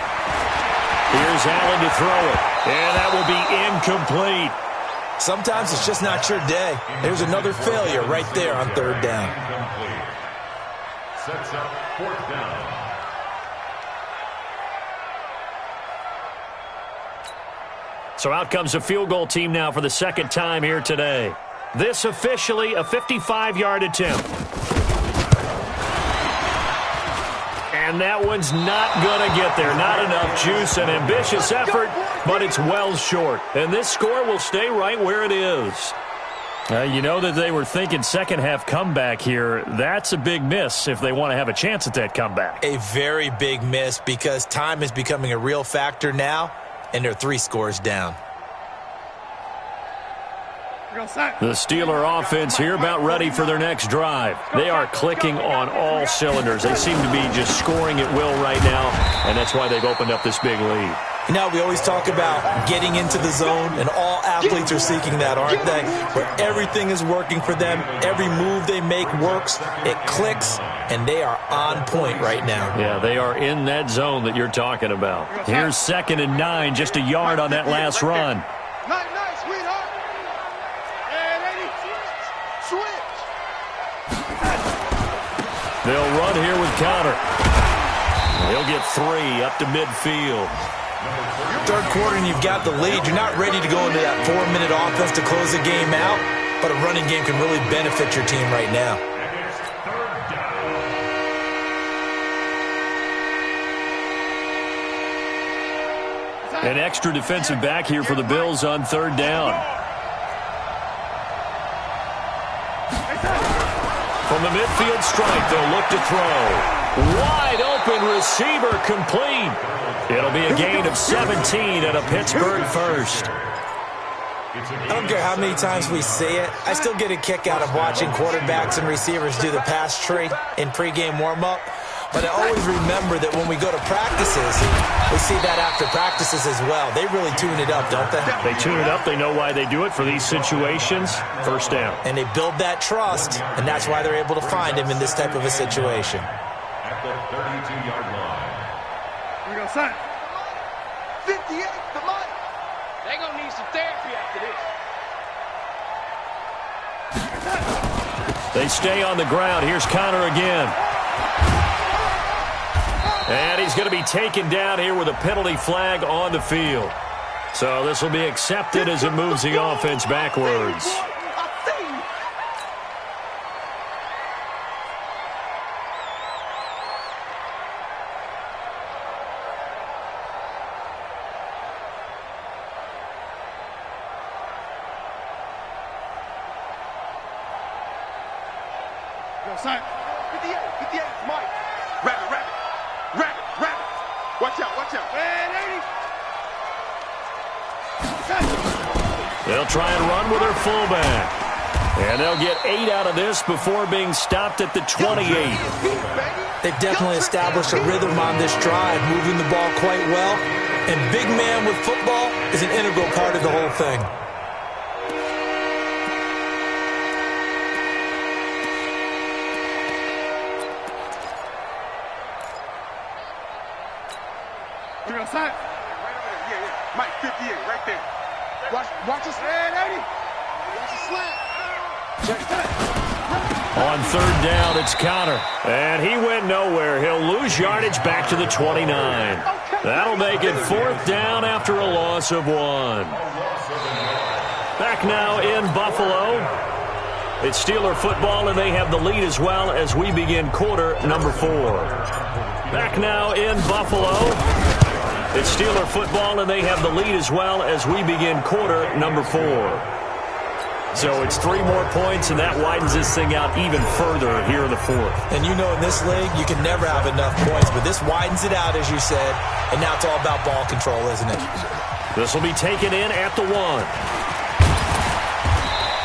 Here's Allen to throw it, and that will be incomplete. Sometimes it's just not your day. There's another failure right there on 3rd down. Sets up 4th down. So out comes a field goal team now for the 2nd time here today. This officially a 55-yard attempt. And that one's not going to get there. Not enough juice. An ambitious effort, but it's well short. And this score will stay right where it is. You know that they were thinking second half comeback here. That's a big miss if they want to have a chance at that comeback. A very big miss because time is becoming a real factor now, and they're 3 scores down. The Steeler offense here about ready for their next drive. They are clicking on all cylinders. They seem to be just scoring at will right now, and that's why they've opened up this big lead. You know, we always talk about getting into the zone, and all athletes are seeking that, aren't they? Where everything is working for them, every move they make works, it clicks, and they are on point right now. Yeah, they are in that zone that you're talking about. Here's 2nd and 9, just a yard on that last run. 9. They'll run here with Conner. He'll get 3 up to midfield. Third quarter and you've got the lead. You're not ready to go into that 4-minute offense to close the game out, but a running game can really benefit your team right now. An extra defensive back here for the Bills on 3rd down. From the midfield stripe, they'll look to throw. Wide open receiver complete. It'll be a gain of 17 and a Pittsburgh first. I don't care how many times we see it. I still get a kick out of watching quarterbacks and receivers do the pass tree in pregame warm-up. But I always remember that when we go to practices, we see that after practices as well. They really tune it up, don't they? They tune it up. They know why they do it for these situations. First down. And they build that trust, and that's why they're able to find him in this type of a situation. At the 32-yard line. We're going to sign. 58, come on. They're going to need some therapy after this. They stay on the ground. Here's Conner again. And he's going to be taken down here with a penalty flag on the field. So this will be accepted as it moves the offense backwards. Yo, son. 58, Mike. Rabbit. Watch out. Man, 80. They'll try and run with their fullback. And they'll get 8 out of this before being stopped at the 28. They've definitely established a rhythm on this drive, moving the ball quite well. And big man with football is an integral part of the whole thing. We're going to sign. Yeah. Mike, 58, right there. Watch this. Man, 80. Watch the slant. On 3rd down, it's Conner. And he went nowhere. He'll lose yardage back to the 29. That'll make it 4th down after a loss of 1. Back now in Buffalo. It's Steeler football, and they have the lead as well as we begin quarter number 4. Back now in Buffalo. It's Steeler football, and they have the lead as well as we begin quarter number 4. So it's 3 more points, and that widens this thing out even further here in the 4th. And you know in this league, you can never have enough points, but this widens it out, as you said, and now it's all about ball control, isn't it? This will be taken in at the 1.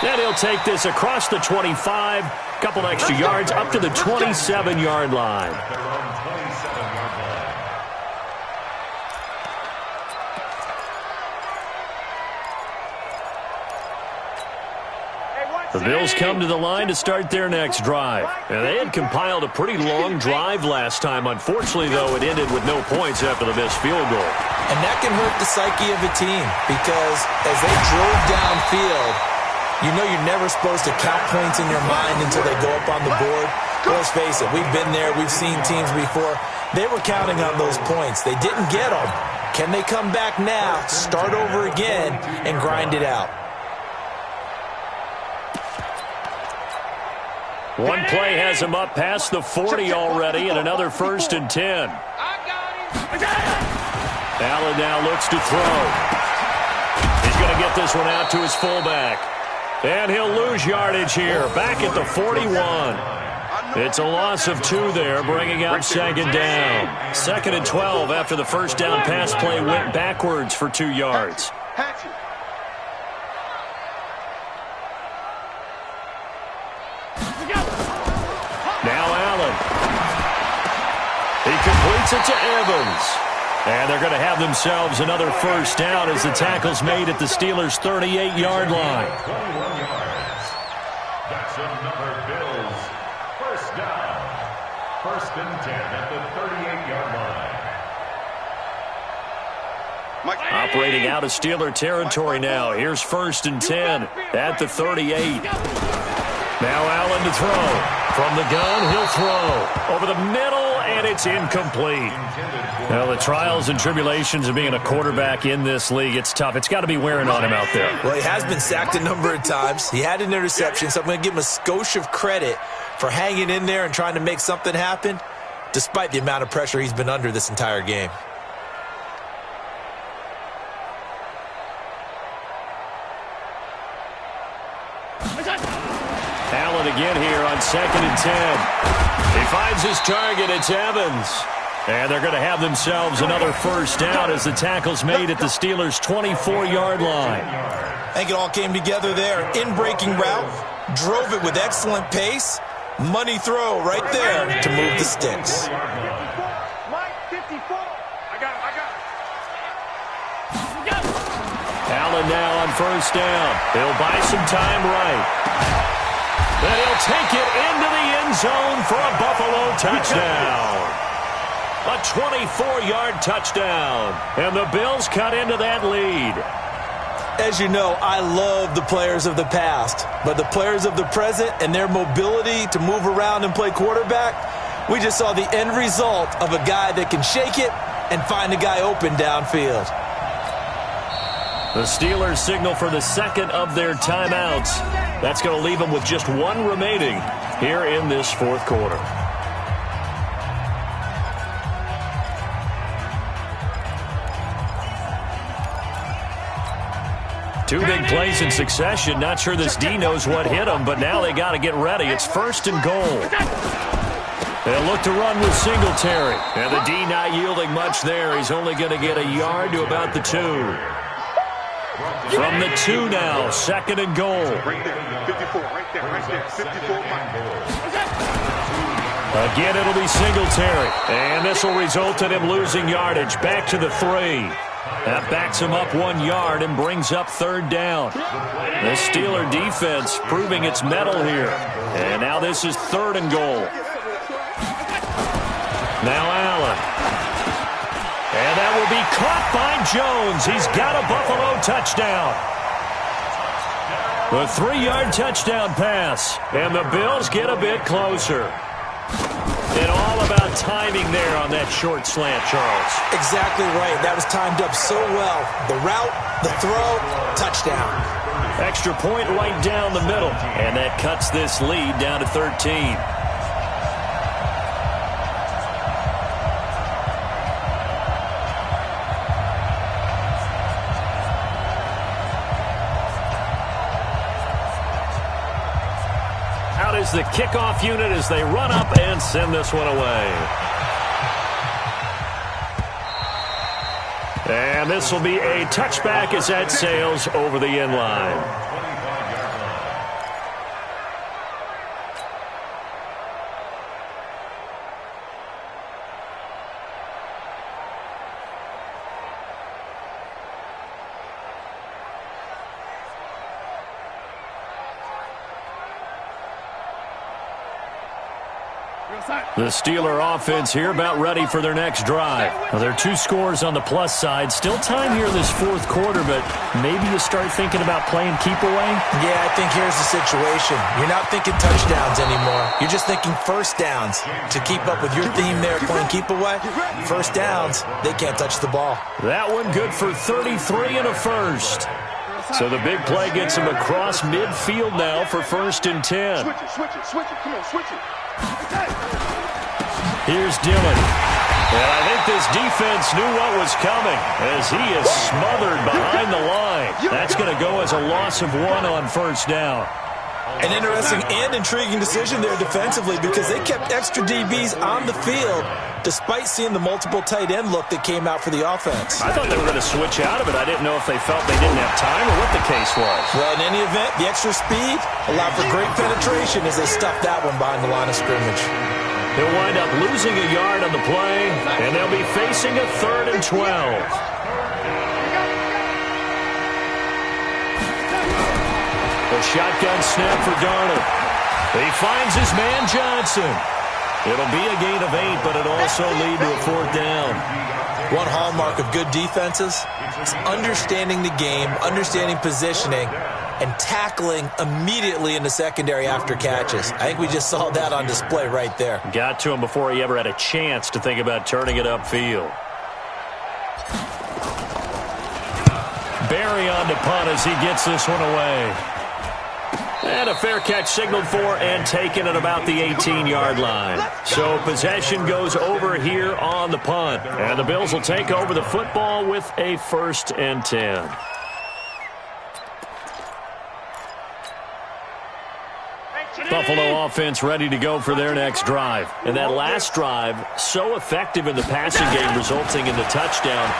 Then he'll take this across the 25, couple extra yards up to the 27-yard line. The Bills come to the line to start their next drive. And they had compiled a pretty long drive last time. Unfortunately, though, it ended with no points after the missed field goal. And that can hurt the psyche of a team because as they drove downfield, you know you're never supposed to count points in your mind until they go up on the board. But let's face it, we've been there. We've seen teams before. They were counting on those points. They didn't get them. Can they come back now, start over again, and grind it out? One play has him up past the 40 already, and another 1st and 10. Allen now looks to throw. He's going to get this one out to his fullback. And he'll lose yardage here, back at the 41. It's a loss of 2 there, bringing out 2nd down. 2nd and 12 after the first down pass play went backwards for 2 yards. Now Allen. He completes it to Evans. And they're going to have themselves another 1st down as the tackle's made at the Steelers' 38-yard line. 21 yards. That's another Bills 1st down. 1st and 10 at the 38-yard line. Operating out of Steeler territory now. Here's 1st and 10 at the 38. Now Allen to throw. From the gun, he'll throw. Over the middle, and it's incomplete. Now, the trials and tribulations of being a quarterback in this league, it's tough. It's got to be wearing on him out there. Well, he has been sacked a number of times. He had an interception, so I'm going to give him a skosh of credit for hanging in there and trying to make something happen, despite the amount of pressure he's been under this entire game. Allen again here on 2nd and 10. He finds his target. It's Evans. And they're going to have themselves another first down as the tackle's made at the Steelers' 24-yard line. I think it all came together there. In-breaking route, drove it with excellent pace. Money throw right there to move the sticks. Mike, 54. I got it. Allen now on first down. He'll buy some time right. Then he'll take it into the end zone for a Buffalo touchdown. A 24-yard touchdown. And the Bills cut into that lead. As you know, I love the players of the past, but the players of the present and their mobility to move around and play quarterback, we just saw the end result of a guy that can shake it and find a guy open downfield. The Steelers signal for the second of their timeouts. That's going to leave them with just one remaining here in this fourth quarter. Two big plays in succession. Not sure this D knows what hit him, but now they got to get ready. It's 1st and goal. They'll look to run with Singletary. And the D not yielding much there. He's only going to get a yard to about the 2. From the 2 now, 2nd and goal. Right there, 54, right there, 54, Again, it'll be Singletary. And this will result in him losing yardage. Back to the 3. That backs him up 1 yard and brings up 3rd down. The Steeler defense proving its mettle here. And now this is 3rd and goal. Now Allen. And that will be caught by Jones. He's got a Buffalo touchdown. The 3-yard touchdown pass. And the Bills get a bit closer. And all about timing there on that short slant, Charles. Exactly right. That was timed up so well. The route, the throw, touchdown. Extra point right down the middle. And that cuts this lead down to 13. Is the kickoff unit as they run up and send this one away. And this will be a touchback as that sails over the end line. The Steeler offense here about ready for their next drive. Now, there are 2 scores on the plus side. Still time here in this fourth quarter, but maybe you start thinking about playing keep away? Yeah, I think here's the situation. You're not thinking touchdowns anymore. You're just thinking first downs. To keep up with your theme there, playing keep away, first downs, they can't touch the ball. That one good for 33 and a first. So the big play gets him across midfield now for 1st and 10. Switch it, come on, switch it. Here's Dillon. And I think this defense knew what was coming as he is smothered behind the line. That's going to go as a loss of 1 on 1st down. An interesting and intriguing decision there defensively because they kept extra DBs on the field despite seeing the multiple tight end look that came out for the offense. I thought they were going to switch out of it. I didn't know if they felt they didn't have time or what the case was. Well, in any event, the extra speed allowed for great penetration as they stuffed that one behind the line of scrimmage. He'll wind up losing a yard on the play, and they'll be facing a 3rd and 12. A shotgun snap for Darnold. He finds his man Johnson. It'll be a gain of 8, but it'll also lead to a 4th down. One hallmark of good defenses is understanding the game, understanding positioning, and tackling immediately in the secondary after catches. I think we just saw that on display right there. Got to him before he ever had a chance to think about turning it upfield. Barry on to punt as he gets this one away. And a fair catch signaled for and taken at about the 18-yard line. So possession goes over here on the punt. And the Bills will take over the football with a 1st and 10. Buffalo offense ready to go for their next drive. And that last drive, so effective in the passing game, resulting in the touchdown.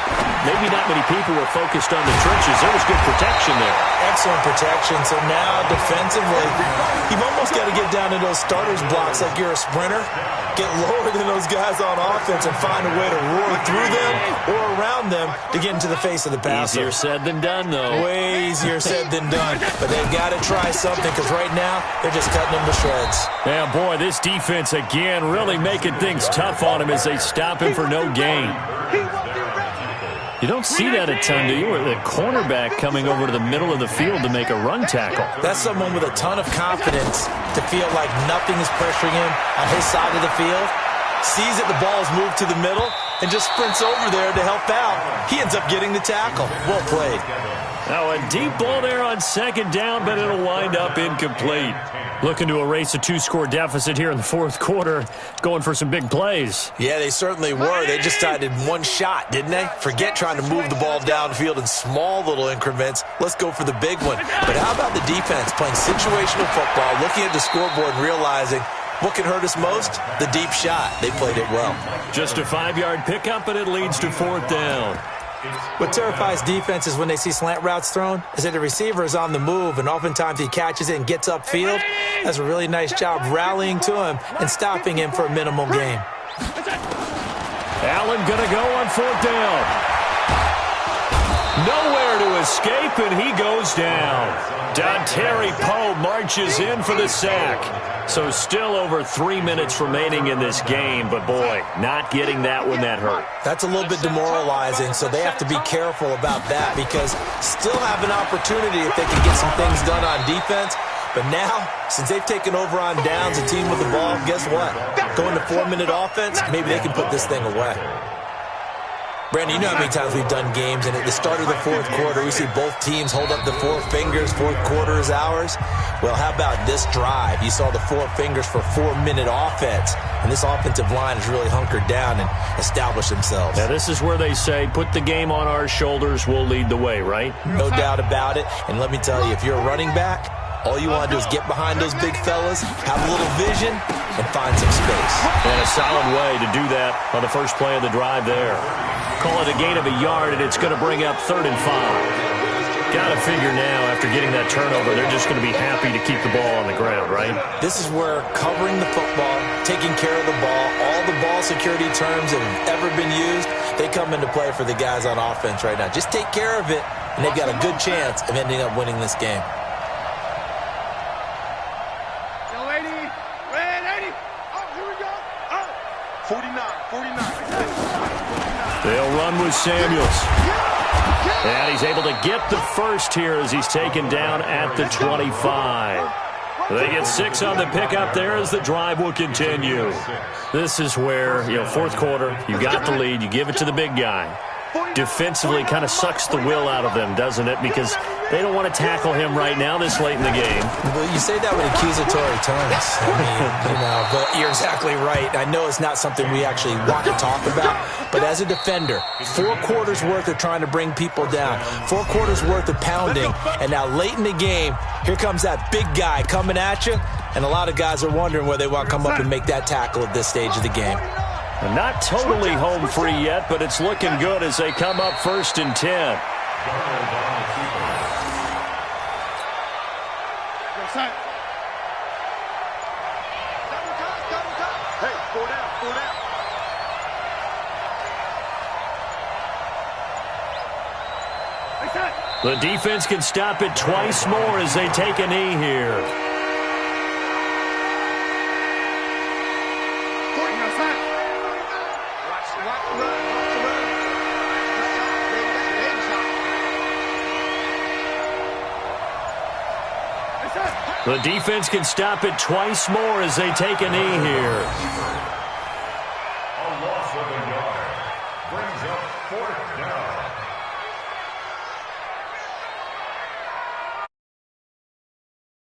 Maybe not many people were focused on the trenches. There was good protection there. Excellent protection. So now defensively, you've almost got to get down to those starters blocks like you're a sprinter. Get lower than those guys on offense and find a way to roar through them or around them to get into the face of the passer. Easier said than done, though. Way easier said than done. But they've got to try something because right now they're just cutting them to shreds. Yeah, boy, this defense again really making things tough on him as they stop him for no gain. You don't see that a ton, do you? Or the cornerback coming over to the middle of the field to make a run tackle. That's someone with a ton of confidence to feel like nothing is pressuring him on his side of the field. Sees that the ball is moved to the middle and just sprints over there to help out. He ends up getting the tackle. Well played. Now a deep ball there on 2nd down, but it'll wind up incomplete. Looking to erase a 2-score deficit here in the 4th quarter. Going for some big plays. Yeah, they certainly were. They just decided one shot, didn't they? Forget trying to move the ball downfield in small little increments. Let's go for the big one. But how about the defense playing situational football, looking at the scoreboard and realizing what can hurt us most? The deep shot. They played it well. Just a 5-yard pickup, and it leads to 4th down. What terrifies defenses when they see slant routes thrown is that the receiver is on the move, and oftentimes he catches it and gets upfield. Does a really nice job rallying to him and stopping him for a minimum gain. Allen going to go on 4th down. Nowhere to escape, and he goes down. Dontari Poe marches in for the sack. So still over 3 minutes remaining in this game, but boy, not getting that one that hurt. That's a little bit demoralizing, so they have to be careful about that because still have an opportunity if they can get some things done on defense. But now, since they've taken over on downs, a team with the ball, guess what? Going to 4-minute offense, maybe they can put this thing away. Brandon, you know how many times we've done games, and at the start of the 4th quarter, we see both teams hold up the 4 fingers, 4th quarter is ours. Well, how about this drive? You saw the 4 fingers for 4-minute offense, and this offensive line has really hunkered down and established themselves. Now, this is where they say, put the game on our shoulders, we'll lead the way, right? No doubt about it, and let me tell you, if you're a running back, all you want to do is get behind those big fellas, have a little vision, and find some space. And a solid way to do that on the first play of the drive there. Call it a gain of a yard, and it's going to bring up 3rd and 5. Got to figure now, after getting that turnover, they're just going to be happy to keep the ball on the ground, right? This is where covering the football, taking care of the ball, all the ball security terms that have ever been used, they come into play for the guys on offense right now. Just take care of it, and they've got a good chance of ending up winning this game. They'll run with Samuels. And he's able to get the first here as he's taken down at the 25. They get 6 on the pickup there as the drive will continue. This is where, 4th quarter, you got the lead, you give it to the big guy. Defensively kind of sucks the will out of them, doesn't it? Because they don't want to tackle him right now this late in the game. Well, you say that with accusatory tones. I mean, but you're exactly right. I know it's not something we actually want to talk about, but as a defender, 4 quarters worth of trying to bring people down, 4 quarters worth of pounding, and now late in the game, here comes that big guy coming at you, and a lot of guys are wondering where they want to come up and make that tackle at this stage of the game. Not totally home free yet, but it's looking good as they come up 1st and 10. The defense can stop it twice more as they take a knee here. The defense can stop it twice more as they take a knee here. A loss of a yard brings up 4th down.